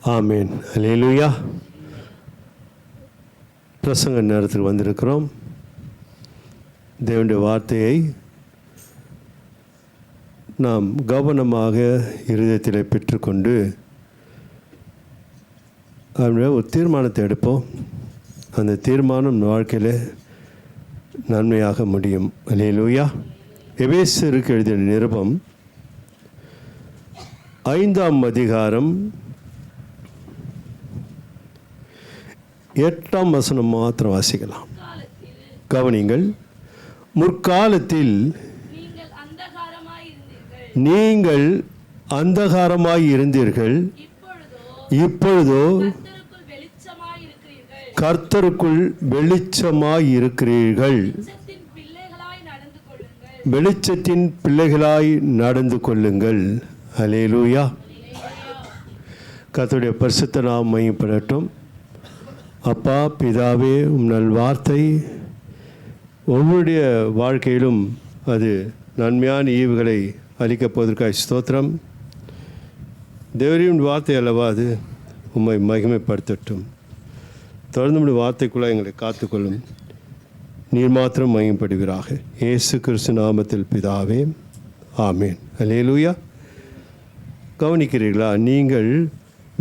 ஆமேன். அல்லேலூயா. பிரசங்க நேரத்துக்கு வந்திருக்கிறோம். தேவனுடைய வார்த்தையை நாம் கவனமாக இருதயத்தில் பெற்றுக்கொண்டு ஒரு தீர்மானத்தை எடுப்போம். அந்த தீர்மானம் வாழ்க்கையில் நன்மையாக முடியும். அல்லேலூயா. எபேசியருக்கு எழுதிய நிருபம் 5ஆம் அதிகாரம் 8ஆம் வசனம் மாத்திரம் வாசிக்கலாம். கவனிங்கள். முற்காலத்தில் நீங்கள் அந்தகாரமாய் இருந்தீர்கள், இப்பொழுதோ கர்த்தருக்குள் வெளிச்சமாய் இருக்கிறீர்கள். வெளிச்சத்தின் பிள்ளைகளாய் நடந்து கொள்ளுங்கள். அல்லேலூயா. கர்த்தருடைய பரிசுத்த நாமம் மகிமைப்படட்டும். அப்பா பிதாவே, உம் நல் வார்த்தை ஒவ்வொருடைய வாழ்க்கையிலும் அது நன்மையான ஈவுகளை அளிக்கப் போவதற்காக ஸ்தோத்திரம். தேவரின் வார்த்தை அல்லவா, அது உம்மை மகிமைப்படுத்தட்டும். தொடர்ந்து உடைய வார்த்தைக்குள்ளே எங்களை காத்துக்கொள்ளும். நீர் மாத்திரம் மகிமைப்படுவீராக. இயேசு கிறிஸ்து நாமத்தில் பிதாவே, ஆமேன். அல்லேலூயா. கவனிக்கிறீர்களா? நீங்கள்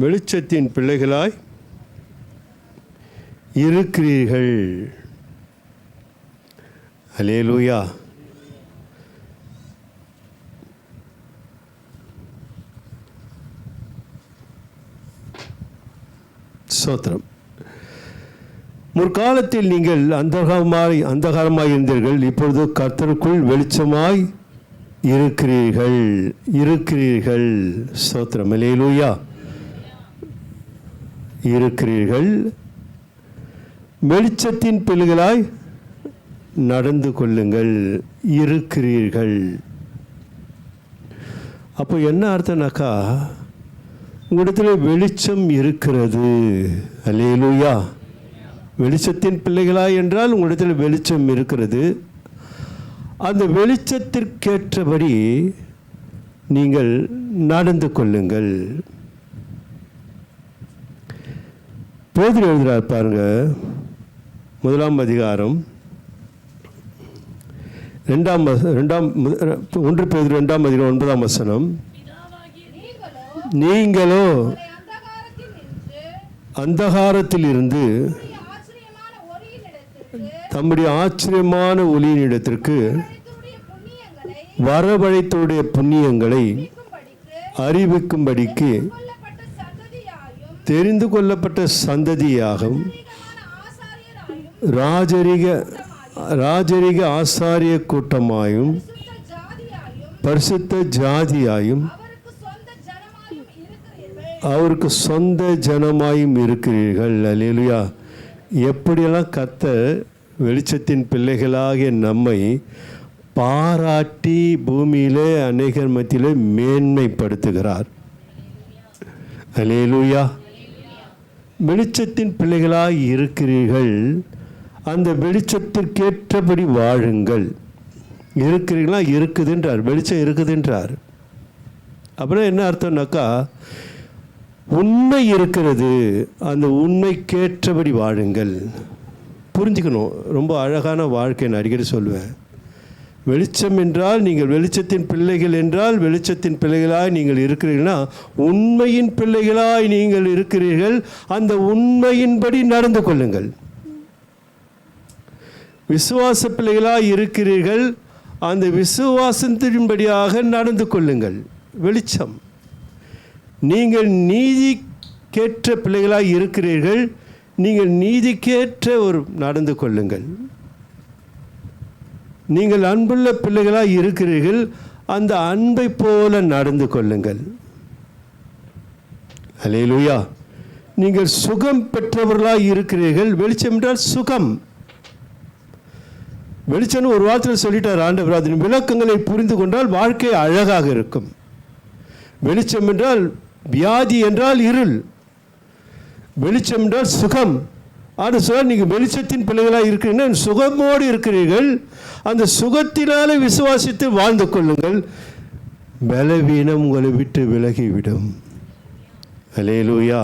வெளிச்சத்தின் பிள்ளைகளாய் இருக்கிறீர்கள். அல்லேலூயா. ஸ்தோத்திரம். முற்காலத்தில் நீங்கள் அந்தகாரமாய் இருந்தீர்கள், இப்பொழுது கர்த்தருக்குள் வெளிச்சமாய் இருக்கிறீர்கள். ஸ்தோத்திரம். அல்லேலூயா. இருக்கிறீர்கள். வெளிச்சத்தின் பிள்ளைகளாய் நடந்து கொள்ளுங்கள். இருக்கிறீர்கள். அப்போ என்ன அர்த்தம்னாக்கா, உங்களிடத்தில் வெளிச்சம் இருக்கிறது. அல்லேலூயா. வெளிச்சத்தின் பிள்ளைகளாய் என்றால் உங்களிடத்தில் வெளிச்சம் இருக்கிறது. அந்த வெளிச்சத்திற்கேற்றபடி நீங்கள் நடந்து கொள்ளுங்கள். பேதுரு எழுதுகிறார் பாருங்க, 1ஆம் அதிகாரம் 1 பேதுரு 2ஆம் அதிகாரம் 9ஆம் வசனம். நீங்களோ அந்தகாரத்தில் இருந்து தம்முடைய ஆச்சரியமான ஒளியின் இடத்திற்கு வரவழைத்தோடைய புண்ணியங்களை அறிவிக்கும்படிக்கு தெரிந்து கொள்ளப்பட்ட சந்ததியாகவும் ராஜரிக ஆசாரிய கூட்டமாயும் பரிசுத்த ஜாதியாயும் அவருக்கு சொந்த ஜனமாயும் இருக்கிறீர்கள். அல்லேலூயா. எப்படியெல்லாம் கர்த்தர் வெளிச்சத்தின் பிள்ளைகளாகிய நம்மை பாராட்டி பூமியிலே அநேகர் மத்தியிலே மேன்மைப்படுத்துகிறார். அல்லேலூயா. வெளிச்சத்தின் பிள்ளைகளாய் இருக்கிறீர்கள். அந்த வெளிச்சத்திற்கேற்றபடி வாழுங்கள். இருக்கிறீங்களா? இருக்குதுன்றார். வெளிச்சம் இருக்குதுன்றார். அப்புறம் என்ன அர்த்தம்னாக்கா, உண்மை இருக்கிறது. அந்த உண்மைக்கேற்றபடி வாழுங்கள். புரிஞ்சுக்கணும். ரொம்ப அழகான வாழ்க்கை நான் அடிக்கடி சொல்லுவேன். வெளிச்சம் என்றால் நீங்கள் வெளிச்சத்தின் பிள்ளைகள் என்றால் வெளிச்சத்தின் பிள்ளைகளாய் நீங்கள் இருக்கிறீர்கள்னா உண்மையின் பிள்ளைகளாய் நீங்கள் இருக்கிறீர்கள். அந்த உண்மையின்படி நடந்து கொள்ளுங்கள். விசுவாச பிள்ளைகளாய் இருக்கிறீர்கள். அந்த விசுவாசத்தின்படியாக நடந்து கொள்ளுங்கள். வெளிச்சம். நீங்கள் நீதிக்கேற்ற பிள்ளைகளாய் இருக்கிறீர்கள். நீங்கள் நீதிக்கேற்ற ஒரு நடந்து கொள்ளுங்கள். நீங்கள் அன்புள்ள பிள்ளைகளாய் இருக்கிறீர்கள். அந்த அன்பை போல நடந்து கொள்ளுங்கள். அல்லேலூயா. நீங்கள் சுகம் பெற்றவர்களாய் இருக்கிறீர்கள். வெளிச்சம் என்றால் சுகம். வெளிச்சம்னு ஒரு வார்த்தையில் சொல்லிட்டார் ஆண்டவர். அதன் விளக்கங்களை புரிந்து கொண்டால் வாழ்க்கை அழகாக இருக்கும். வெளிச்சம் என்றால் வியாதி என்றால் இருள். வெளிச்சம் என்றால் சுகம். ஆனால் சார், நீங்கள் வெளிச்சத்தின் பிள்ளைகளாக இருக்கிறீங்கன்னா சுகமோடு இருக்கிறீர்கள். அந்த சுகத்தினாலே விசுவாசித்து வாழ்ந்து கொள்ளுங்கள். பலவீனம் உங்களை விட்டு விலகிவிடும். ஹல்லேலூயா.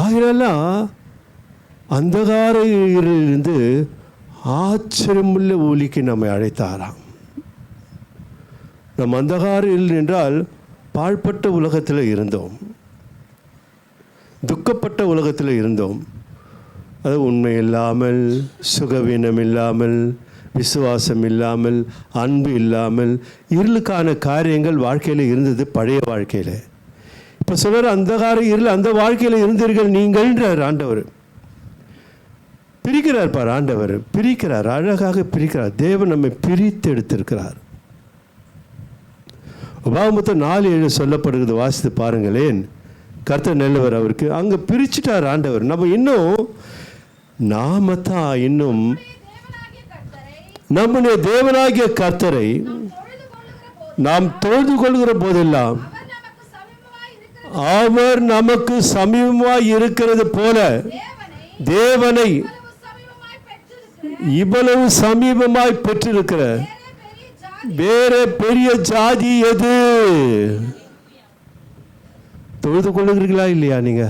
ஆகினாலாம் அந்தகார இருளிலிருந்து ஆச்சரியமுள்ள ஒளிக்கு நம்மை அழைத்தாராம். நம் அந்தகார இருள் என்றால் பாழ்பட்ட உலகத்தில் இருந்தோம், துக்கப்பட்ட உலகத்தில் இருந்தோம். அது உண்மை இல்லாமல், சுகவீனம் இல்லாமல், விசுவாசம் இல்லாமல், அன்பு இல்லாமல், இருளுக்கான காரியங்கள் வாழ்க்கையில் இருந்தது பழைய வாழ்க்கையில். இப்போ சொல்கிற அந்தகார இருள் அந்த வாழ்க்கையில் இருந்தீர்கள் நீங்கள்ன்றார் ஆண்டவர். பிரிக்கிறார் பார் ஆண்டவர், பிரிக்கிறார், அழகாக பிரிக்கிறார். தேவன் நம்மை பிரித்து எடுத்திருக்கிறார். உபாகமத்தில் 4:7 சொல்லப்படுகிறது, வாசித்து பாருங்களேன். கர்த்தர் நல்லவர், அவருக்கு அங்கே பிரிச்சுட்டார் ஆண்டவர். நம்ம இன்னும் நாம தான் இன்னும் நம்முடைய தேவனாகிய கர்த்தரை நாம் தொழுது கொள்கிற போதெல்லாம் அவர் நமக்கு சமீபமாய் இருக்கிறது போல தேவனை இவ்வளவு சமீபமாய் பெற்றிருக்கிற வேற பெரிய ஜாதி எது? தொழுது கொள்ளுகிறீர்களா இல்லையா? நீங்க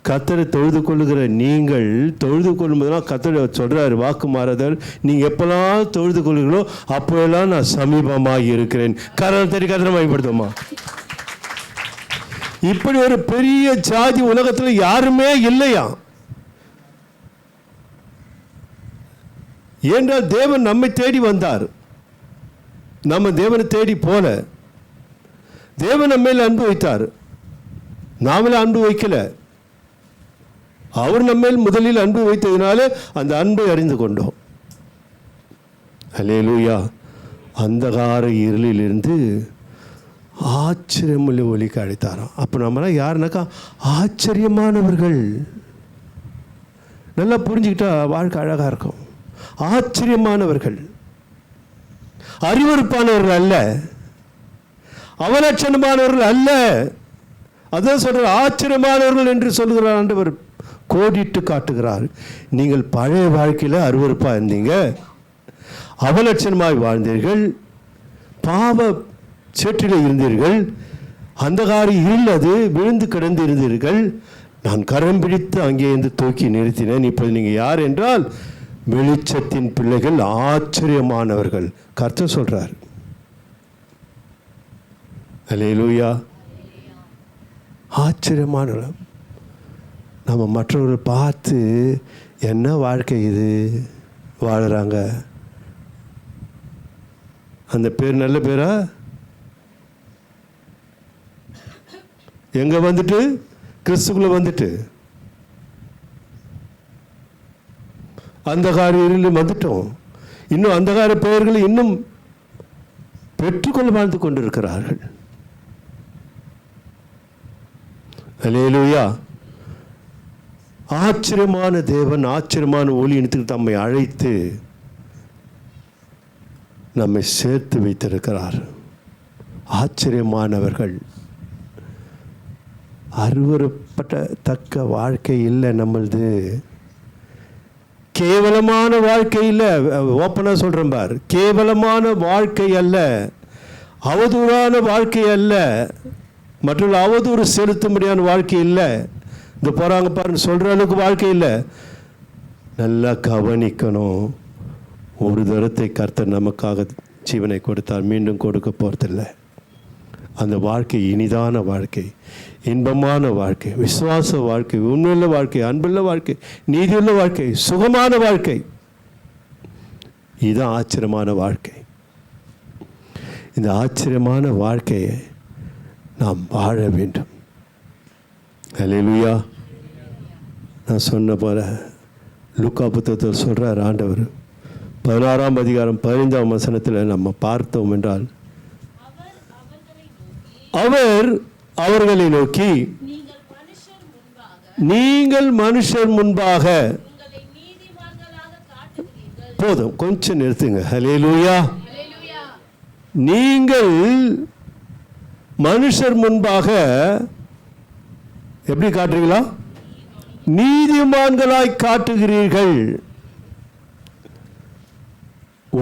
கர்த்தரை தொழுது கொள்ளுகிற நீங்கள் தொழுது கொள்ளும்போதெல்லாம் கர்த்தர் சொல்றாரு, வாக்கு மாறாதவர், நீங்க எப்பெல்லாம் தொழுது கொள்ளுங்களோ அப்போல்லாம் நான் சமீபமாக இருக்கிறேன். கர்த்தரை தேடி கர்த்தரை மகிமைப்படுத்துமா? இப்படி ஒரு பெரிய ஜாதி உலகத்தில் யாருமே இல்லையா? ஏனென்றால் தேவன் நம்மை தேடி வந்தார், நம்ம தேவனை தேடி போல. தேவன் நம்ம மேல் அன்பு வைத்தார், நாமளே அன்பு வைக்கல. அவர் நம்ம மேல் முதலில் அன்பு வைத்ததினால அந்த அன்பை அறிந்து கொண்டோம். அல்லேலூயா. அந்தகார இருளிலிருந்து ஆச்சரியமுள்ள ஒளிக்கு அழைத்தாராம். அப்போ நம்மளாம் யாருனாக்கா ஆச்சரியமானவர்கள். நல்லா புரிஞ்சுக்கிட்டா வாழ்க்கை அழகாக இருக்கும். ஆச்சரியமானவர்கள், அறிவுறுப்பானவர்கள் அல்ல, அவலட்சணமானவர்கள் அல்ல. அதான் சொல்ற ஆச்சரியமானவர்கள் என்று சொல்கிறார் ஆண்டவர், கோடிட்டு காட்டுகிறார். நீங்கள் பழைய வாழ்க்கையில் அருவருப்பாக இருந்தீங்க, அவலட்சணமாய் வாழ்ந்தீர்கள், பாவ சேற்றில் இருந்தீர்கள், அந்தகாரி இல்லது விழுந்து கிடந்து இருந்தீர்கள். நான் கரம் பிடித்து அங்கே இருந்து தூக்கி நிறுத்தினேன். இப்போது நீங்கள் யார் என்றால் வெளிச்சத்தின் பிள்ளைகள், ஆச்சரியமானவர்கள். கர்த்தர் சொல்றார். அல்லேலூயா. ஆச்சரியமானவர்கள். நம்ம மற்றவர்கள் பார்த்து என்ன வாழ்க்கை இது வாழுறாங்க, அந்த பேர் நல்ல பேரா? எங்க வந்துட்டு கிறிஸ்துக்குள்ள வந்துட்டு அந்தகார இருளில் வந்துட்டோம். இன்னும் அந்தகார பெயர்களை இன்னும் பெற்றுக்கொள்ள வாழ்ந்து கொண்டிருக்கிறார்கள். அல்லேலூயா. ஆச்சரியமான தேவன் ஆச்சரியமான ஒளி இனத்துக்கு தம்மை அழைத்து நம்மை சேர்த்து வைத்திருக்கிறார். ஆச்சரியமானவர்கள். அருவருப்பட்ட தக்க வாழ்க்கை இல்லை நம்மளது. கேவலமான வாழ்க்கை இல்லை. ஓப்பனாக சொல்கிறேன் பார், கேவலமான வாழ்க்கை அல்ல, அவதூறான வாழ்க்கை அல்ல, மற்றொரு அவதூறு செலுத்தும்படியான வாழ்க்கை இல்லை. இந்த போகிறாங்க பாருன்னு சொல்கிற அளவுக்கு வாழ்க்கை இல்லை. நல்லா கவனிக்கணும். ஒரு தரத்தை கர்த்தர் நமக்காக ஜீவனை கொடுத்தார், மீண்டும் கொடுக்க போகிறதில்லை. அந்த வாழ்க்கை இனிதான வாழ்க்கை, இன்பமான வாழ்க்கை, விசுவாச வாழ்க்கை, உண்மையுள்ள வாழ்க்கை, அன்புள்ள வாழ்க்கை, நீதியுள்ள வாழ்க்கை, சுகமான வாழ்க்கை. இதுதான் ஆச்சரியமான வாழ்க்கை. இந்த ஆச்சரியமான வாழ்க்கையை நாம் வாழ வேண்டும். அல்லேலூயா. நான் சொன்ன போல லூக்கா புத்தகத்தில் சொல்கிறார் ஆண்டவர், 16ஆம் அதிகாரம் 15ஆம் வசனத்தில் நம்ம பார்த்தோம் என்றால், அவர் அவர்களை நோக்கி, நீங்கள் மனுஷர் முன்பாக, போதும் கொஞ்சம் நிறுத்துங்க. அல்லேலூயா. நீங்கள் மனுஷர் முன்பாக எப்படி காட்டுறீங்களா? நீதிமான்களாய் காட்டுகிறீர்கள்.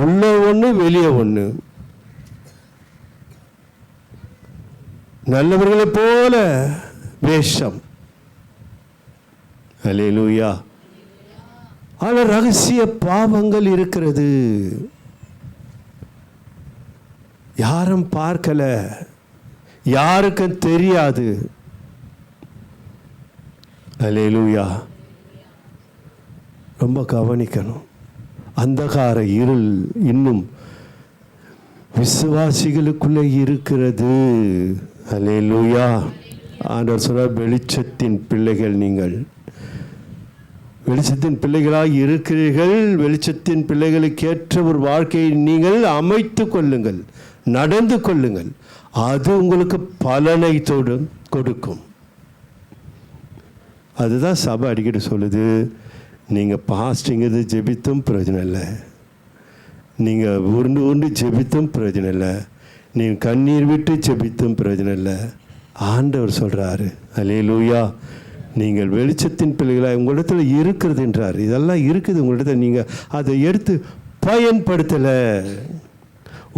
உள்ள ஒன்று வெளியே ஒன்று. நல்லவர்களை போல வேஷம். அல்லேலூயா. ஆனால் ரகசிய பாவங்கள் இருக்கிறது, யாரும் பார்க்கல, யாருக்கும் தெரியாது. அல்லேலூயா. ரொம்ப கவனிக்கணும். அந்தகார இருள் இன்னும் விசுவாசிகளுக்குள்ளே இருக்கிறது. அல்லேலூயா. ஆண்டவர் சொல்றார், வெளிச்சத்தின் பிள்ளைகள் நீங்கள், வெளிச்சத்தின் பிள்ளைகளாக இருக்கிறீர்கள். வெளிச்சத்தின் பிள்ளைகளுக்கு ஏற்ற ஒரு வாழ்க்கையை நீங்கள் அமைத்து கொள்ளுங்கள், நடந்து கொள்ளுங்கள். அது உங்களுக்கு பலனை கொடுக்கும். அதுதான் சபை அடிக்கடி சொல்லுது. நீங்கள் பாஸ்டிங்கிறது ஜெபித்தும் பிரயோஜனம் இல்லை, நீங்கள் உருண்டு ஜெபித்தும் பிரயோஜனம் இல்லை, நீங்கள் கண்ணீர் விட்டு ஜெபித்தும் பிரயோஜனம் இல்லை. ஆண்டவர் சொல்கிறாரு, அல்லேலூயா, நீங்கள் வெளிச்சத்தின் பிள்ளைகளாக உங்களிடத்தில் இருக்கிறது என்றார். இதெல்லாம் இருக்குது உங்களிடத்தில், நீங்கள் அதை எடுத்து பயன்படுத்தலை.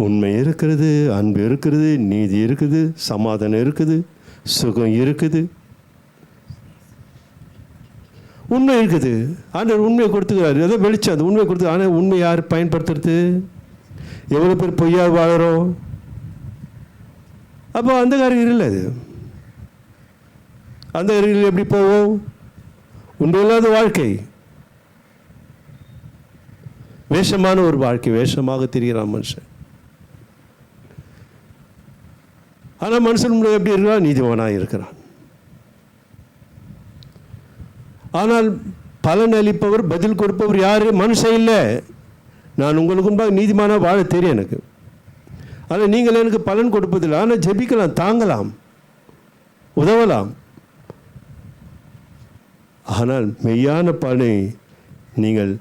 உண்மை இருக்கிறது, அன்பு இருக்கிறது, நீதி இருக்குது, சமாதானம் இருக்குது, சுகம் இருக்குது, உண்மை இருக்குது. ஆண்டவர் உண்மையை கொடுத்துக்கிறாரு. அதான் வெளிச்சம், அந்த உண்மையை கொடுத்து. ஆனால் உண்மை யார் பயன்படுத்துறது? எவ்வளோ பேர் பொய்யா வாழறோம். அப்போ அந்த காரியம் இல்லை. அது அந்த காரியங்கள் எப்படி போவோம்? உண்மை இல்லாத வாழ்க்கை, வேஷமான ஒரு வாழ்க்கை, வேஷமாக தெரிகிறான் மனுஷன். ஆனால் மனுஷன் எப்படி இருக்கிறான்? நீதிமானாக இருக்கிறான். ஆனால் பலன் அளிப்பவர், பதில் கொடுப்பவர் யார்? மனுஷன் இல்லை. நான் உங்களுக்கு முன்பாக நீதிமானாக வாழ தெரியும் எனக்கு, ஆனால் நீங்கள் எனக்கு பலன் கொடுப்பதில்லை. ஆனால் ஜெபிக்கலாம், தாங்கலாம், உதவலாம். ஆனால் மெய்யான பலனை நீங்கள்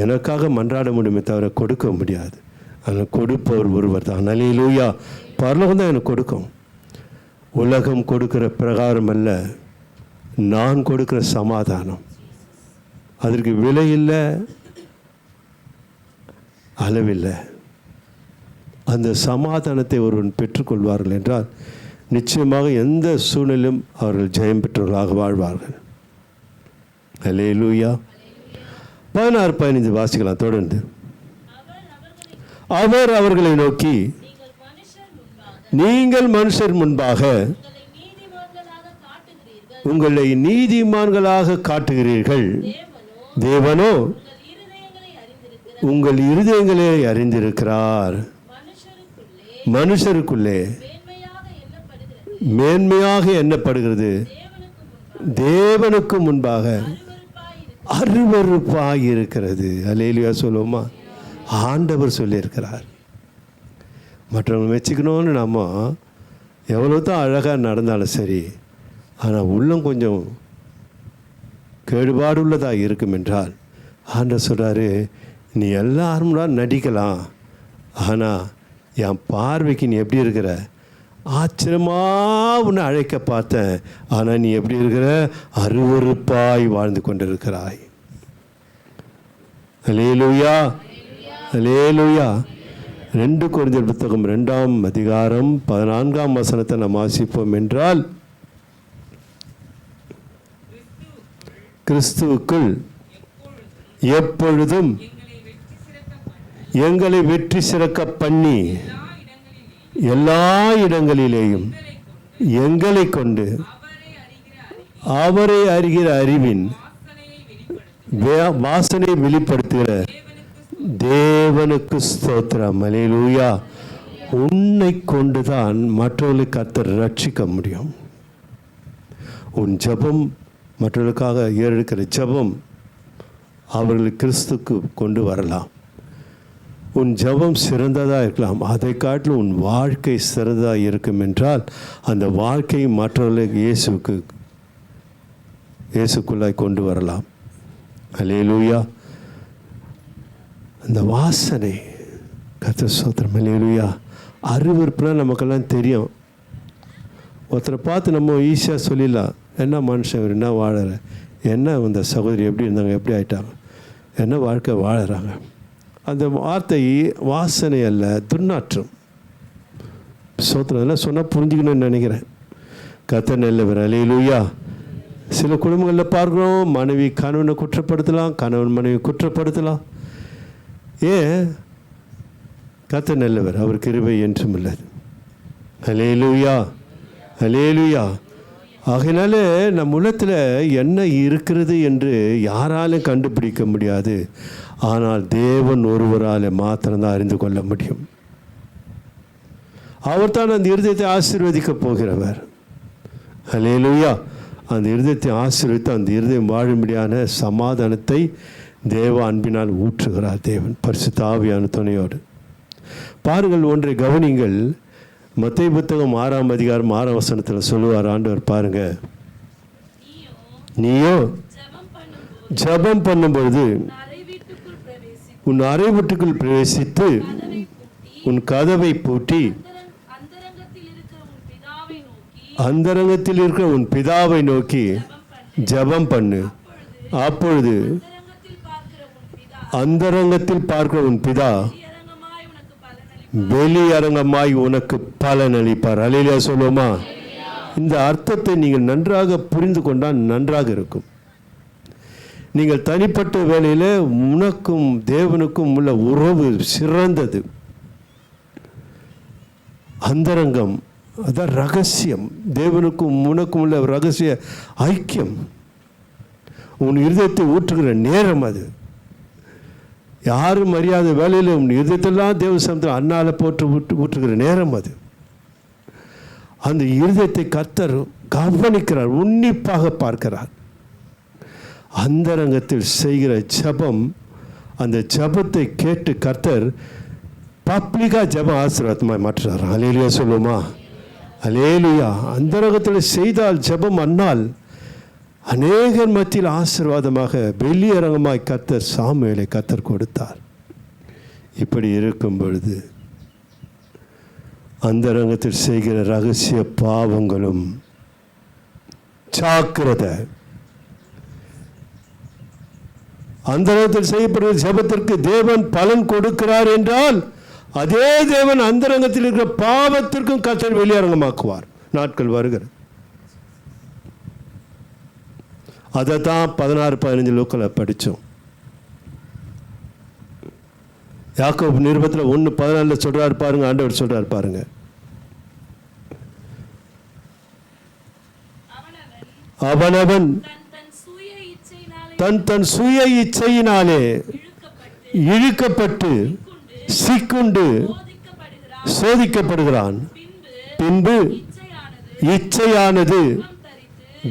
எனக்காக மன்றாட முடியுமே தவிர கொடுக்க முடியாது. ஆனால் கொடுப்பவர் ஒருவர் தான். அல்லேலூயா. பரலோகம் தான் எனக்கு கொடுக்கும். உலகம் கொடுக்கிற பிரகாரம் அல்ல, நான் கொடுக்கிற சமாதானம். அதற்கு விலை இல்லை, அளவில்லை. அந்த சமாதானத்தை ஒருவன் பெற்றுக்கொள்வார்கள் என்றால் நிச்சயமாக எந்த சூழ்நிலையும் அவர்கள் ஜெயம் பெற்றவர்களாக வாழ்வார்கள். அல்லேலூயா. 16-15 வாசிக்கலாம் தொடர்ந்து. அவர் அவர்களை நோக்கி, நீங்கள் மனுஷர் முன்பாக உங்களை நீதிமான்களாக காட்டுகிறீர்கள், தேவனோ உங்கள் இருதயங்களை அறிந்திருக்கிறார். மனுஷருக்குள்ளே மேன்மையாக எண்ணப்படுகிறது தேவனுக்கு முன்பாக அருவருப்பாய் இருக்கிறது. அல்லேலூயா சொல்லுவோமா? ஆண்டவர் சொல்லியிருக்கிறார். மற்றவங்க மெச்சிக்கணும்னு நம்ம எவ்வளோ தான் அழகாக நடந்தாலும் சரி, ஆனால் உள்ளம் கொஞ்சம் கேடுபாடு உள்ளதாக இருக்கும் என்றால் ஆண்டவர் சொல்கிறாரு, நீ எல்லாரும் நடிக்கலாம், ஆனால் என் பார்வைக்கு நீ எப்படி இருக்கிற? ஆச்சரியமாக உன்னை அழைக்க பார்த்தேன், ஆனால் நீ எப்படி இருக்கிற? அருவருப்பாய் வாழ்ந்து கொண்டிருக்கிறாய். அல்லேலூயா, அல்லேலூயா. 2 கொரிந்தியர் புத்தகம் 2ஆம் அதிகாரம் 14ஆம் வசனத்தை நாம் வாசிப்போம் என்றால், கிறிஸ்துவுக்குள் எப்பொழுதும் எங்களை வெற்றி சிறக்க பண்ணி எல்லா இடங்களிலேயும் எங்களை கொண்டு அவரை அறிகிற அறிவின் வாசனை வெளிப்படுத்துகிற தேவனுக்கு ஸ்தோத்திரம். அல்லேலூயா. உன்னை கொண்டுதான் மற்றவர்களை கர்த்தர் ரட்சிக்க முடியும். உன் ஜெபம், மற்றவர்களுக்காக ஏறெடுக்கிற ஜெபம் அவர்களை கிறிஸ்துக்கு கொண்டு வரலாம். உன் ஜெபம் சிறந்ததாக இருக்கலாம், அதை காட்டிலும் உன் வாழ்க்கை சிறந்ததாக இருக்கும் என்றால் அந்த வாழ்க்கையை மற்றவர்களை இயேசுக்குள்ளாய் கொண்டு வரலாம். அல்லேலூயா. அந்த வாசனை கர்த்தர் ஸ்தோத்திரம். அல்லேலூயா. அருவருப்புலாம் நமக்கெல்லாம் தெரியும். ஒருத்தரை பார்த்து நம்ம ஈஸியாக சொல்லிடலாம், என்ன மனுஷன், என்ன வாழற, என்ன இந்த சகோதரி எப்படி இருந்தாங்க, எப்படி ஆயிட்டாங்க, என்ன வாழ்க்கை வாழறாங்க. அந்த வார்த்தை வாசனை அல்ல, துர்நாற்றம். ஸ்தோத்திரம். அதெல்லாம் சொன்னால் புரிஞ்சுக்கணும்னு நினைக்கிறேன். கர்த்தர் நல்லவர். அல்லேலூயா. சில குடும்பங்களில் பார்க்குறோம், மனைவி கணவனை குற்றப்படுத்தலாம், கணவன் மனைவி குற்றப்படுத்தலாம். ஏன்? கர்த்தர் நல்லவர், அவர் கிருபை என்றும் உள்ளது. அல்லேலூயா, அல்லேலூயா. ஆகையினால நம் உள்ளத்தில் என்ன இருக்கிறது என்று யாராலும் கண்டுபிடிக்க முடியாது. ஆனால் தேவன் ஒருவரால் மாத்திரம்தான் அறிந்து கொள்ள முடியும். அவர் தான் அந்த இருதயத்தை ஆசீர்வதிக்க போகிறவர். அல்லேலூயா. அந்த இருதயத்தை ஆசீர்வதித்து அந்த இருதயம் வாழும்படியான சமாதானத்தை தேவ அன்பினால் ஊற்றுகிறார் தேவன், பரிசுத்த ஆவியான துணையோடு. பாருங்கள், ஒன்றை கவனிங்கள். மத்தேயு புத்தகம் 6ஆம் அதிகாரம் 6ஆம் வசனத்தில் சொல்லுவார் ஆண்டவர், பாருங்க, நீயோ ஜெபம் பண்ணும்பொழுது உன் அறை வீட்டுக்குள் பிரவேசித்து உன் கதவை பூட்டி அந்தரங்கத்தில் இருக்கிற உன் பிதாவை நோக்கி ஜெபம் பண்ணு. அப்பொழுது அந்தரங்கத்தில் பார்க்கிற உன் பிதா வெளியரங்கமாய் உனக்கு பலன் அளிப்பார். அல்லேலூயா சொல்லுவோமா? இந்த அர்த்தத்தை நீங்கள் நன்றாக புரிந்து கொண்டால் நன்றாக இருக்கும். நீங்கள் தனிப்பட்ட வேளையில் உனக்கும் தேவனுக்கும் உள்ள உறவு சிறந்தது. அந்தரங்கம், அதான் ரகசியம். தேவனுக்கும் உனக்கும் உள்ள ரகசிய ஐக்கியம். உன் இருதயத்தை ஊற்றுகிற நேரம் அது. யாரும் அறியாத வேலையில் உன் இருதயத்தெல்லாம் தேவ சமத்தில் அண்ணால போட்டு ஊற்றுகிற நேரம் அது. அந்த இருதயத்தை கர்த்தர் கவனிக்கிறார், உன்னிப்பாக பார்க்கிறார். அந்தரங்கத்தில் செய்கிற ஜெபம், அந்த ஜெபத்தை கேட்டு கர்த்தர் பப்ளிக்காக ஜெபம் ஆசீர்வாதமாக மாற்றுறார். அல்லேலூயா சொல்லுமா? அல்லேலூயா. அந்தரங்கத்தில் செய்தால் ஜெபம் அன்னால் அநேகர் மத்தியில் ஆசீர்வாதமாக வெளியரங்கமாய் கர்த்தர் சாமுவேலை கர்த்தர் கொடுத்தார். இப்படி இருக்கும் பொழுது அந்தரங்கத்தில் செய்கிற ரகசிய பாவங்களும் ஜாக்கிரதை. அந்தரங்கத்தில் செய்யப்படுகிற ஜெபத்திற்கு தேவன் பலன் கொடுக்கிறார் என்றால் அதே தேவன் அந்தரங்கத்தில் இருக்கிற பாவத்திற்கும் கர்த்தர் வெளியரங்கமாக்குவார். நாட்கள் வருகிறது. அதை தான் 16-15 லூக்கால படித்தோம். யாக்கோபு நிருபத்தில் 1:14 சொல்றாரு பாருங்க. ஆண்டவர் சொல்றாரு பாருங்க, அவனவன் தன் சுய இச்சையினாலே இழுக்கப்பட்டு சிக்குண்டு சோதிக்கப்படுகிறான். பின்பு இச்சையானது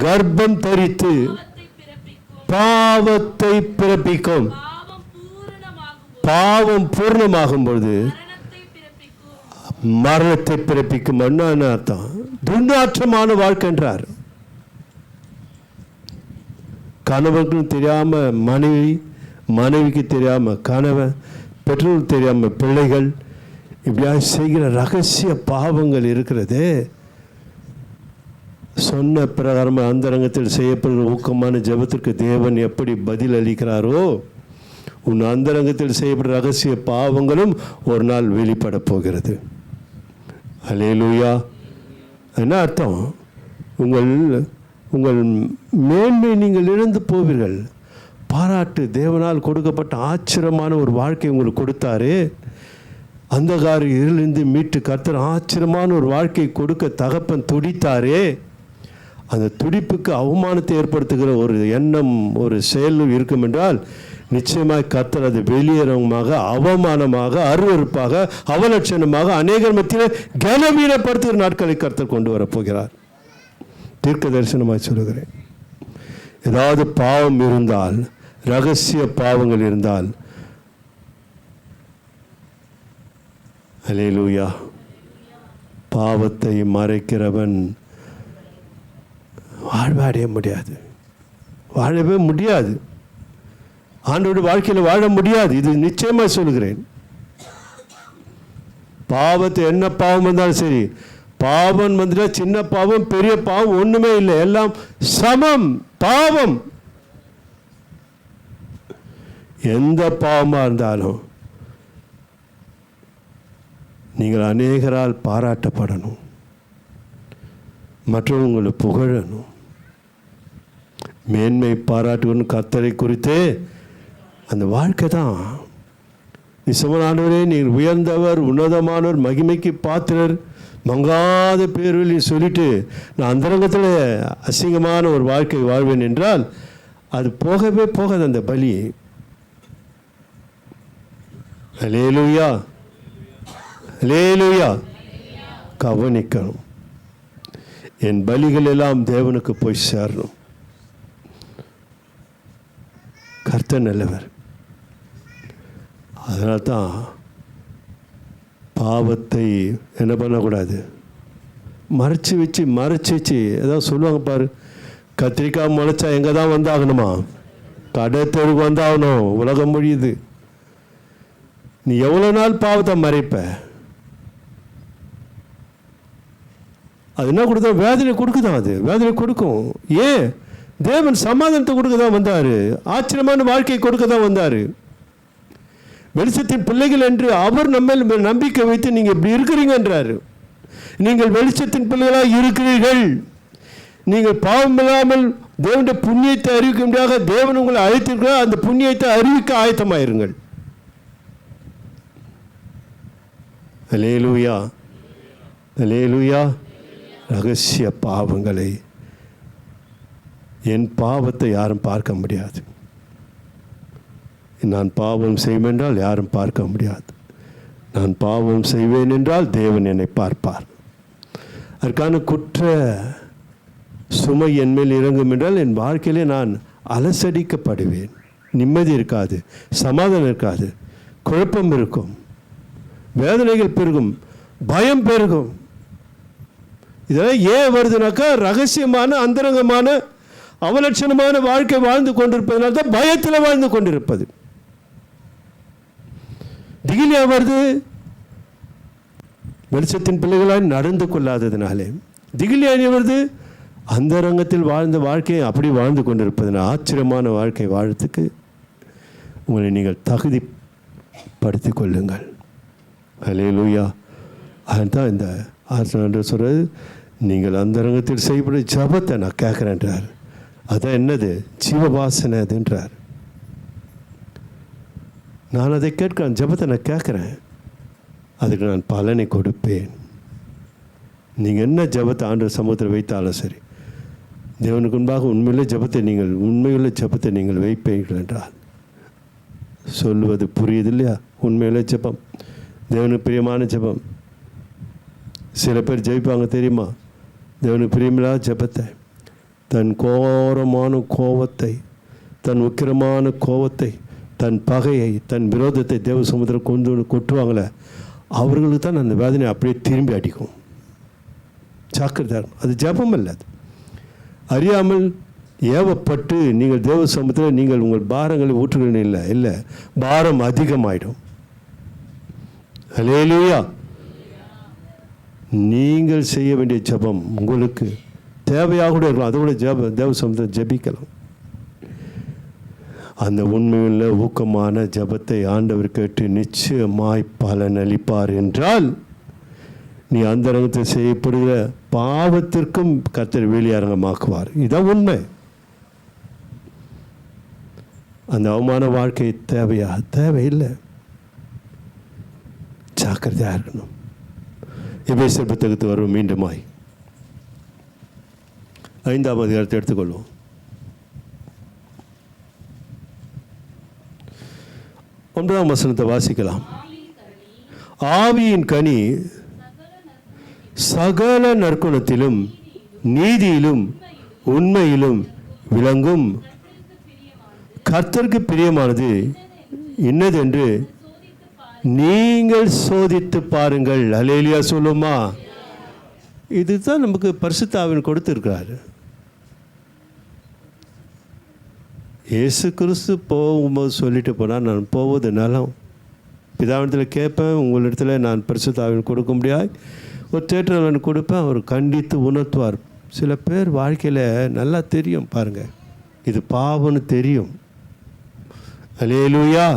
கர்ப்பம் தரித்து பாவத்தை பிறப்பிக்கும். பாவம் பூர்ணமாகும் பொழுது மரணத்தை பிறப்பிக்கும். என்ன அர்த்தம்? துர்நாற்றமான வாழ்க்கை என்றார். கணவனுக்கும் தெரியாம மனைவி, மனைவிக்கு தெரியாம கணவன், பெற்றோருக்கு தெரியாம பிள்ளைகள், இப்படியா செய்கிற ரகசிய பாவங்கள் இருக்கிறதே. சொன்ன பிரகாரம் அந்தரங்கத்தில் செய்யப்படுகிற ஊக்கமான ஜெபத்திற்கு தேவன் எப்படி பதில் அளிக்கிறாரோ, உன் அந்தரங்கத்தில் செய்யப்படுற ரகசிய பாவங்களும் ஒரு நாள் வெளிப்பட போகிறது. அல்லேலூயா. என்ன அர்த்தம்? உங்கள் மேன்மை நீங்கள் இழந்து போவீர்கள். பாராட்டு. தேவனால் கொடுக்கப்பட்ட ஆச்சரியமான ஒரு வாழ்க்கை உங்களுக்கு கொடுத்தாரு. அந்தகார இருளிலிருந்து மீட்டு கர்த்தர் ஆச்சரியமான ஒரு வாழ்க்கை கொடுக்க தகப்பன் துடித்தாரே. அந்த துடிப்புக்கு அவமானத்தை ஏற்படுத்துகிற ஒரு எண்ணம், ஒரு செயல் இருக்கும் என்றால் நிச்சயமாக கர்த்தர் அது வெளியேறமாக, அவமானமாக, அருவருப்பாக, அவலட்சணமாக அநேகர் மத்தியில் கனவீனப்படுத்துகிற நாட்களை கர்த்தர் கொண்டு வரப்போகிறார். தீர்க்க தரிசனமாக சொல்லுகிறேன். ஏதாவது பாவம் இருந்தால், ரகசிய பாவங்கள் இருந்தால், அல்லேலூயா, பாவத்தை மறைக்கிறவன் வாழ்வாடைய முடியாது, வாழவே முடியாது. ஆண்டோட வாழ்க்கையில் வாழ முடியாது. இது நிச்சயமாக சொல்லுகிறேன். பாவத்தை, என்ன பாவம் வந்தாலும் சரி, பாவம் வந்துட்டா சின்ன பாவம் பெரிய பாவம் ஒண்ணுமே இல்லை, எல்லாம் சமம். பாவம் எந்த பாவமா இருந்தாலும் நீங்கள் அநேகரால் பாராட்டப்படணும். மற்றவங்களை புகழணும், மேன்மை பாராட்டுவன் கர்த்தரை குறித்தே அந்த வாழ்க்கை தான். நிசமனானவரே, நீங்கள் உயர்ந்தவர், உன்னதமானவர், மகிமைக்கு பாத்திரர், மங்காத பேர்வழி சொல்லிட்டு நான் அந்தரங்கத்தில் அசிங்கமான ஒரு வாழ்க்கை வாழ்வேன் என்றால் அது போகவே போகாது அந்த பலி. அல்லேலூயா, அல்லேலூயா. கவனிக்கணும், என் பலிகள் எல்லாம் தேவனுக்கு போய் சேரணும். கர்த்தர் நல்லவர். அதனால தான் பாவத்தை என்ன பண்ணக்கூடாது, மறைச்சி வச்சு ஏதாவது சொல்லுவாங்க பாரு, கத்திரிக்காய் முளைச்சா எங்கே தான் வந்தாகணுமா, கடத்தெருக்கு வந்தாகணும். உலகம் மொழியுது. நீ எவ்வளோ நாள் பாவத்தை மறைப்ப? அது என்ன கொடுத்தா? வேதனை கொடுக்குதான். அது வேதனை கொடுக்கும். ஏன்? தேவன் சமாதானத்தை கொடுக்க தான் வந்தார், ஆச்சரியமான வாழ்க்கையை கொடுக்க தான் வந்தார். வெளிச்சத்தின் பிள்ளைகள் என்று அவர் நம்ம நம்பிக்கை வைத்து நீங்கள் இப்படி இருக்கிறீங்க என்றார். நீங்கள் வெளிச்சத்தின் பிள்ளைகளாக இருக்கிறீர்கள். நீங்கள் பாவம் இல்லாமல் தேவனுடைய புண்ணியத்தை அறிவிக்க முடியாத தேவன் உங்களை அழைத்திருக்கிறார். அந்த புண்ணியத்தை அறிவிக்க ஆயத்தமாயிருங்கள். அல்லேலூயா, அல்லேலூயா. ரகசிய பாவங்களை, என் பாவத்தை யாரும் பார்க்க முடியாது. நான் பாவம் செய்வேன் என்றால் யாரும் பார்க்க முடியாது. நான் பாவம் செய்வேன் என்றால் தேவன் என்னை பார்ப்பார். அதற்கான குற்ற சுமை என் மேல் இறங்கும் என்றால் என் வாழ்க்கையிலே நான் அலசடிக்கப்படுவேன். நிம்மதி இருக்காது, சமாதானம் இருக்காது, குழப்பம் இருக்கும், வேதனைகள் பெருகும், பயம் பெருகும். இதெல்லாம் ஏன் வருதுனாக்கா, ரகசியமான அந்தரங்கமான அவலட்சணமான வாழ்க்கை வாழ்ந்து கொண்டிருப்பதனால தான் பயத்தில் வாழ்ந்து கொண்டிருப்பது. திகிலியா வருது, வெளிச்சத்தின் பிள்ளைகளால் நடந்து கொள்ளாததுனாலே. திகிலியா வருது, அந்த ரங்கத்தில் வாழ்ந்த வாழ்க்கையை அப்படி வாழ்ந்து கொண்டிருப்பதுனால். ஆச்சரியமான வாழ்க்கை வாழத்துக்கு உங்களை நீங்கள் தகுதிப்படுத்திக் கொள்ளுங்கள். அல்லேலூயா. அதுதான் இந்த ஆசனம் சொல்கிறது, நீங்கள் அந்த ரங்கத்தில் செய்யப்படும் ஜபத்தை நான் கேட்குறேன்றார். அதான் என்னது? ஜீவவாசனை அதுன்றார். நான் அதை கேட்கிறேன், ஜபத்தை நான் கேட்குறேன், அதுக்கு நான் பலனை கொடுப்பேன். நீங்கள் என்ன ஜபத்தை ஆண்டவர் சமூகத்தில் வைத்தாலும் சரி, தேவனுக்கு முன்பாக உண்மையிலே ஜபத்தை நீங்கள் உண்மையுள்ள ஜபத்தை நீங்கள் வைப்பீர்கள் என்றால் சொல்லுவது புரியுது இல்லையா? உண்மையிலே ஜபம், தேவனுக்கு பிரியமான ஜபம். சில பேர் ஜெயிப்பாங்க தெரியுமா? தேவனுக்கு பிரியமில்லாத ஜபத்தை, தன் கோரமான கோபத்தை, தன் உக்கிரமான கோபத்தை, தன் பகையை, தன் விரோதத்தை தேவ சமுத்திரம் கொண்டு கொட்டுவாங்களே, அவர்களுக்கு தான் அந்த வேதனை அப்படியே திரும்பி அடிக்கும். ஜாக்கிரதை. அது ஜபம் அல்ல, அது அறியாமல் ஏவப்பட்டு நீங்கள் தேவ சமுத்திரம் நீங்கள் உங்கள் பாரங்களை ஊற்றுகிறீர்கள். இல்லை இல்லை, பாரம் அதிகமாயிடும். அல்லேலூயா. நீங்கள் செய்ய வேண்டிய ஜபம் உங்களுக்கு தேவையாக கூட இருக்கலாம். அதோட தேவ சமுத்திரம் ஜபிக்கலாம். அந்த உண்மையுள்ள ஊக்கமான ஜபத்தை ஆண்டவர் கேட்டு நிச்சயமாய் பலன் அளிப்பார் என்றால், நீ அந்த ரங்கத்தை செய்யப்படுகிற பாவத்திற்கும் கர்த்தர் வெளியரங்கமாக்குவார். இதுதான் உண்மை. அந்த அவமான வாழ்க்கை தேவையா? தேவையில்லை. ஜாக்கிரதையாக இருக்கணும். எபேசியர் புத்தகத்துக்கு வரும் மீண்டுமாய் 5ஆம் அதிகாரத்தை எடுத்துக்கொள்வோம். 9ஆம் வசனத்தை வாசிக்கலாம். ஆவியின் கனி சகல நற்குணத்திலும் நீதியிலும் உண்மையிலும் விளங்கும், கர்த்தருக்கு பிரியமானது இன்னதென்று நீங்கள் சோதித்து பாருங்கள். அல்லேலூயா சொல்லுமா? இதுதான் நமக்கு பரிசுத்த ஆவியை கொடுத்திருக்கிறாரு. இயேசு கிறிஸ்து போகும்போது சொல்லிட்டு போனால், நான் போவது நலம், பிதாவிடத்தில் கேட்பேன், உங்களிடத்தில் நான் பரிசுத்த ஆவியை கொடுக்க முடியாது, ஒரு தேட்டரில் கொடுப்பேன், அவர் கண்டித்து உணர்த்துவார். சில பேர் வாழ்க்கையில் நல்லா தெரியும் பாருங்கள், இது பாவம்னு தெரியும். அல்லேலூயா.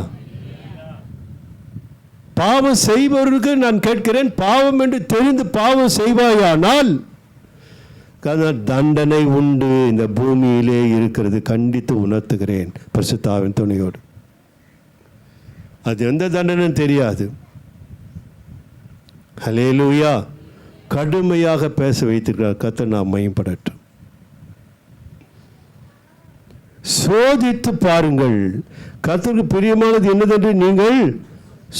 பாவம் செய்பவர்களுக்கு நான் கேட்கிறேன், பாவம் என்று தெரிந்து பாவம் செய்வாயானால் தண்டனை உண்டு இந்த பூமியிலே இருக்கிறது, கண்டித்து உணர்த்துகிறேன் பரிசுத்தாவின் துணையோடு. அது எந்த தண்டனைன்னு தெரியாது. ஹல்லேலூயா. கடுமையாக பேச வைத்திருக்கிறார். கர்த்தர் நாம் மையப்படட்டும். சோதித்து பாருங்கள், கர்த்தருக்கு பிரியமானது என்னதென்று நீங்கள்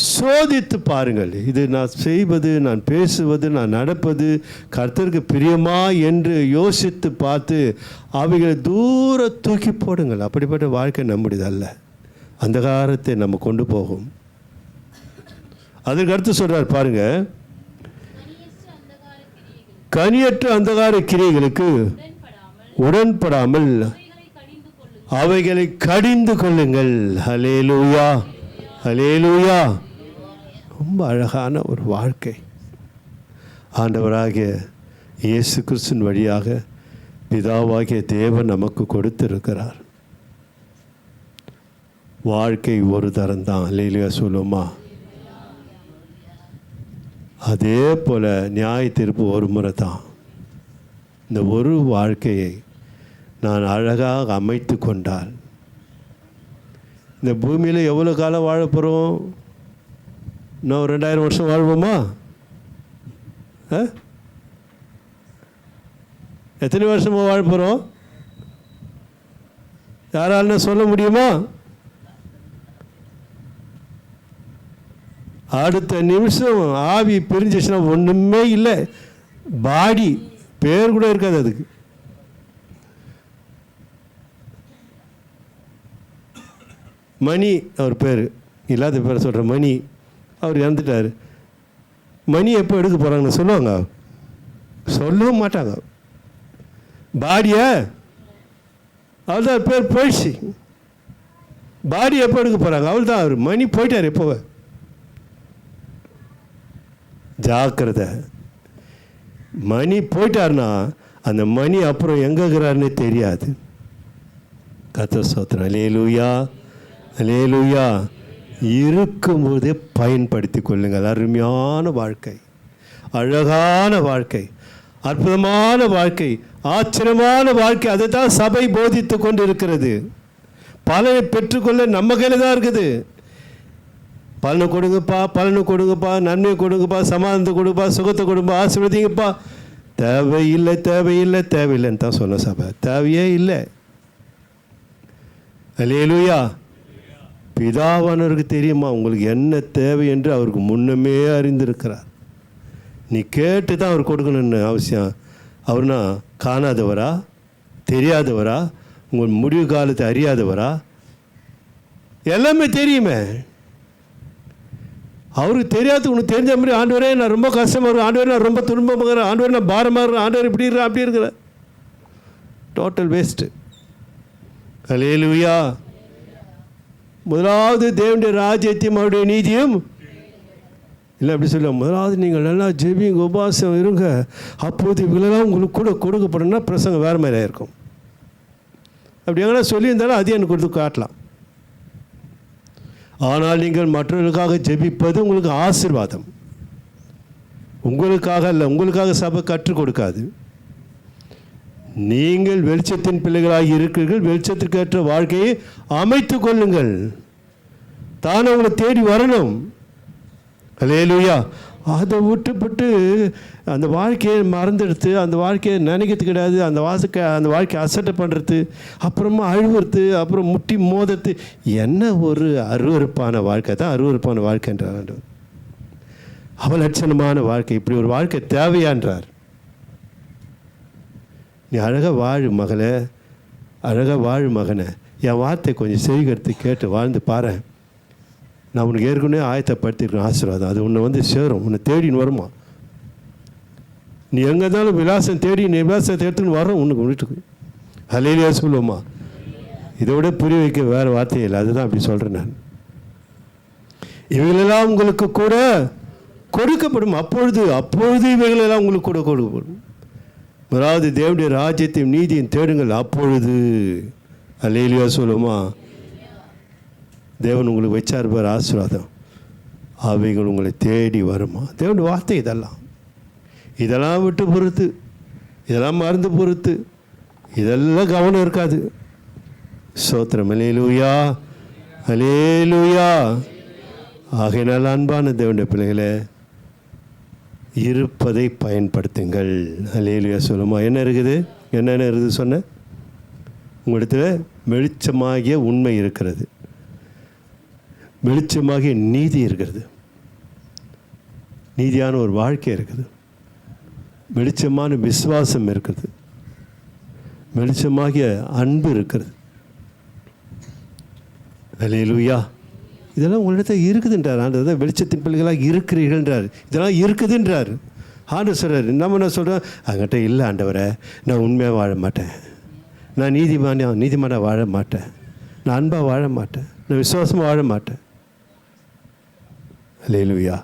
சோதித்து பாருங்கள். இது நான் செய்வது, நான் பேசுவது, நான் நடப்பது கர்த்தருக்கு பிரியமா என்று யோசித்து பார்த்து அவைகளை தூர தூக்கி போடுங்கள். அப்படிப்பட்ட வாழ்க்கை நம்முடையது அல்ல. அந்தகாரத்தை நம்ம கொண்டு போகும். அதற்கு அடுத்து சொல்றார் பாருங்க, கனியற்ற அந்தகார கிரியைகளுக்கு உடன்படாமல் அவைகளை கடிந்து கொள்ளுங்கள். ஹல்லேலூயா, ஹல்லேலூயா. ரொம்ப அழகான ஒரு வாழ்க்கை ஆண்டவராகிய இயேசு கிறிஸ்துவின் வழியாக பிதாவாகிய தேவன் நமக்கு கொடுத்திருக்கிறார். வாழ்க்கை ஒரு தரம் தான். ஹல்லேலூயா சொல்லுமா? அதே போல் நியாய தீர்ப்பு ஒரு முறை தான். இந்த ஒரு வாழ்க்கையை நான் அழகாக அமைத்து கொண்டால் இந்த பூமியில் எவ்வளோ காலம் வாழ போகிறோம்? இன்னும் 2000 வருஷம் வாழ்வோமா? எத்தனை வருஷமாக வாழ போகிறோம்? யாராலும் சொல்ல முடியுமா? அடுத்த நிமிஷம் ஆவி பிரிஞ்சிச்சுன்னா ஒன்றுமே இல்லை. பாடி பேர் கூட இருக்காது அதுக்கு. மணி அவர் பேர், இல்லாத பேரை சொல்கிற மணி, அவர் இறந்துட்டார். மணி எப்போ எடுக்க போகிறாங்கன்னு சொல்லுவாங்க? சொல்லவும் மாட்டாங்க. பாடியை அவள் தான் பேர் போயிடுச்சு. பாடி எப்போ எடுக்க போகிறாங்க? அவள் தான். அவர் மணி போயிட்டார். எப்போ? ஜாக்கிரதை. மணி போயிட்டார்னா அந்த மணி அப்புறம் எங்கே இருக்கிறாருன்னே தெரியாது. கர்த்தர் ஸ்தோத்திரம். ஹல்லேலூயா, ஹல்லேலூயா. இருக்கும்போதே பயன்படுத்தி கொள்ளுங்கள். அருமையான வாழ்க்கை, அழகான வாழ்க்கை, அற்புதமான வாழ்க்கை, ஆச்சரியமான வாழ்க்கை. அதை தான் சபை போதித்து கொண்டு இருக்கிறது. பலனை பெற்றுக்கொள்ள நம்ம கையில் தான் இருக்குது. பலனை கொடுங்கப்பா, பலனை கொடுங்கப்பா, நன்மை கொடுங்கப்பா, சமாதானத்தை கொடுப்பா, சுகத்தை கொடுப்பா, ஆசீர்வதிங்கப்பா. தேவையில்லை, தேவையில்லை, தேவையில்லைன்னு தான் சொன்ன சபை. தேவையே இல்லை. ஹல்லேலூயா. பிதாவானவருக்கு தெரியுமா உங்களுக்கு என்ன தேவை என்று அவருக்கு முன்னமே அறிந்திருக்கிறார். நீ கேட்டு தான் அவர் கொடுக்கணும்னு அவசியம். அவர்னா காணாதவரா, தெரியாதவரா, உங்கள் முடிவு காலத்தை அறியாதவரா? எல்லாமே தெரியுமே. அவருக்கு தெரியாது. உனக்கு தெரிஞ்ச மாதிரி ஆண்டவரே நான் ரொம்ப கஷ்டமாக இருக்கிறேன், ஆண்டவரே நான் ரொம்ப துன்பமாக இருக்கிறேன், ஆண்டவரே நான் பாரமாக இருக்கிறேன், ஆண்டவர் இப்படி இருக்கிறேன், அப்படி இருக்கிறேன். Total waste. ஹல்லேலூயா. முதலாவது தேவனுடைய ராஜ்யத்தையும் அவருடைய நீதியும் இல்லை அப்படி சொல்ல. முதலாவது நீங்கள் நல்லா ஜெபிங்க, உபவாசம் இருங்க, அப்போது இவங்களெல்லாம் உங்களுக்கு கூட கொடுக்கப்படும்னா பிரசங்கம் வேறு மாதிரி இருக்கும். அப்படி எங்கன்னா சொல்லியிருந்தாலும் அதையும் எனக்கு கொடுத்து காட்டலாம். ஆனால் நீங்கள் மற்றவர்களுக்காக ஜெபிப்பது உங்களுக்கு ஆசீர்வாதம். உங்களுக்காக அல்ல, உங்களுக்காக சபை கற்றுக் கொடுக்காது. நீங்கள் வெளிச்சத்தின் பிள்ளைகளாகி இருக்கிறீர்கள். வெளிச்சத்திற்கு ஏற்ற வாழ்க்கையை அமைத்து கொள்ளுங்கள். தானே உங்களை தேடி வரணும். ஹல்லேலூயா. அதை விட்டுப்பட்டு அந்த வாழ்க்கையை மறந்துடுத்து, அந்த வாழ்க்கையை நினைக்கிறது கிடையாது, அந்த வாழ்க்கையை அசட்டை பண்ணுறது, அப்புறமா அழுவுறது, அப்புறம் முட்டி மோதத்து. என்ன ஒரு அருவருப்பான வாழ்க்கை தான் அருவருப்பான வாழ்க்கைன்றார் ஆண்டவர். அவலட்சணமான வாழ்க்கை. இப்படி ஒரு வாழ்க்கை தேவையான்றார். நீ அழகாக வாழு மகளே, அழகாக வாழு மகனை. என் வார்த்தை கொஞ்சம் செய்கிறது கேட்டு வாழ்ந்து பாரு. நான் உனக்கு ஏற்கனவே ஆயத்தப்படுத்திருக்கேன் ஆசீர்வாதம். அது உன்னை வந்து சேரும், உன்னை தேடின்னு வருமா. நீ எங்கே இருந்தாலும் விலாசம் தேடி, நீ விலாசத்தை எடுத்துன்னு வரோம் உனக்கு வீட்டுக்கு. ஹல்லேலூயா சொல்லுவோமா? இதை விட புரிய வைக்க வேறு வார்த்தையே இல்லை. அதுதான் அப்படி சொல்கிறேன் நான். இவைகளெல்லாம் உங்களுக்கு கூட கொடுக்கப்படும். அப்பொழுது இவைகளெல்லாம் உங்களுக்கு கூட கொடுக்கப்படும். அதாவது தேவனுடைய ராஜ்யத்தையும் நீதியும் தேடுங்கள், அப்பொழுது. ஹல்லேலூயா சொல்லுமா? தேவன் உங்களுக்கு வச்சார் ஆசீர்வாதம். அவைகள் உங்களை தேடி வருமா. தேவனுடைய வார்த்தை இதெல்லாம் விட்டு பொறுத்து இதெல்லாம் மருந்து பொறுத்து, இதெல்லாம் கவனம் இருக்காது. ஸ்தோத்திரம். அல்லேலூயா, அல்லேலூயா. ஆகையினால் அன்பான தேவனுடைய பிள்ளைகளே, இருப்பதை பயன்படுத்துங்கள். அல்லேலூயா சொல்லுமா. என்ன இருக்குது? என்னென்ன இருக்குது சொன்ன? உங்களிடத்தில் வெளிச்சமாகிய உண்மை இருக்கிறது, வெளிச்சமாகிய நீதி இருக்கிறது, நீதியான ஒரு வாழ்க்கை இருக்குது, வெளிச்சமான விசுவாசம் இருக்குது, வெளிச்சமாகிய அன்பு இருக்கிறது. அல்லேலூயா. இதெல்லாம் உங்களிடத்தில் இருக்குதுன்றார் ஆண்டவர். வெளிச்சத்தின் பிள்ளைகளாக இருக்கிறீர்கள்ன்றார். இதெல்லாம் இருக்குதுன்றார் ஆண்டவர். சொல்கிறார். நம்ம என்ன சொல்கிறோம்? அங்கிட்ட இல்லை ஆண்டவரை, நான் உண்மையாக வாழ மாட்டேன், நான் நீதிமானாக வாழ மாட்டேன், நான் அன்பாக வாழ மாட்டேன், நான் விசுவாசமாக வாழ மாட்டேன். அல்லேலூயா.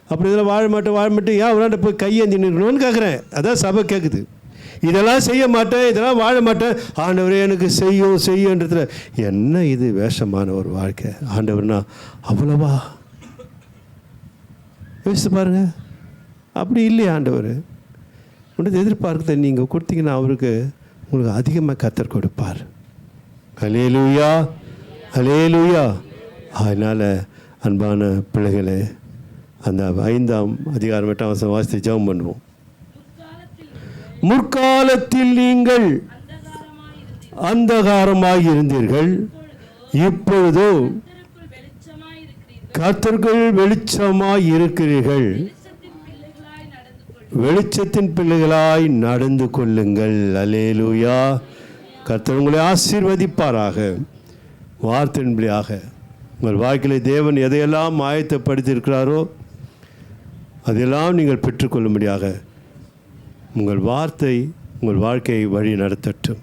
அப்படி இதெல்லாம் வாழ மாட்டேன் ஏன் அவராண்ட போய் கையேந்தி நிற்கணும்னு கேட்குறேன். அதான் சபை கேட்குது. இதெல்லாம் செய்ய மாட்டேன், இதெல்லாம் வாழ மாட்டேன், ஆண்டவரே எனக்கு செய்யுன்றதுல என்ன இது வேஷமான ஒரு வாழ்க்கை? ஆண்டவர்னா அவ்வளவா? யோசித்து பாருங்க. அப்படி இல்லையா ஆண்டவர்? உனக்கு எதிர்பார்க்கத்தை நீங்கள் கொடுத்தீங்கன்னா அவருக்கு உங்களுக்கு அதிகமாக கத்தர் கொடுப்பார். அல்லேலூயா, அல்லேலூயா. அதனால் அன்பான பிள்ளைகளே, அந்த 5ஆம் அதிகாரம் 8ஆம் வசனம் வாசித்து ஜெபம் பண்ணுவோம். முற்காலத்தில் நீங்கள் அந்தகாரமாய் இருந்தீர்கள், இப்பொழுதோ கர்த்தருக்குள் வெளிச்சமாய் இருக்கிறீர்கள். வெளிச்சத்தின் பிள்ளைகளாய் நடந்து கொள்ளுங்கள். அல்லேலூயா. கர்த்தர் உங்களை ஆசீர்வதிப்பாராக. வார்த்தையின்படியாக உங்கள் வாழ்க்கையில் தேவன் எதையெல்லாம் ஆயத்தப்படுத்தியிருக்கிறாரோ அதெல்லாம் நீங்கள் பெற்றுக்கொள்ளும்படியாக உங்கள் வார்த்தை உங்கள் வாழ்க்கையை வழி நடத்தட்டும்.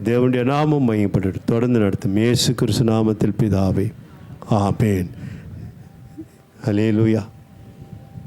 தேவனுடைய நாமம் மையப்பட்டு தொடர்ந்து நடத்தும். இயேசு கிறிஸ்து நாமத்தில் பிதாவே, ஆமென். அல்லேலூயா.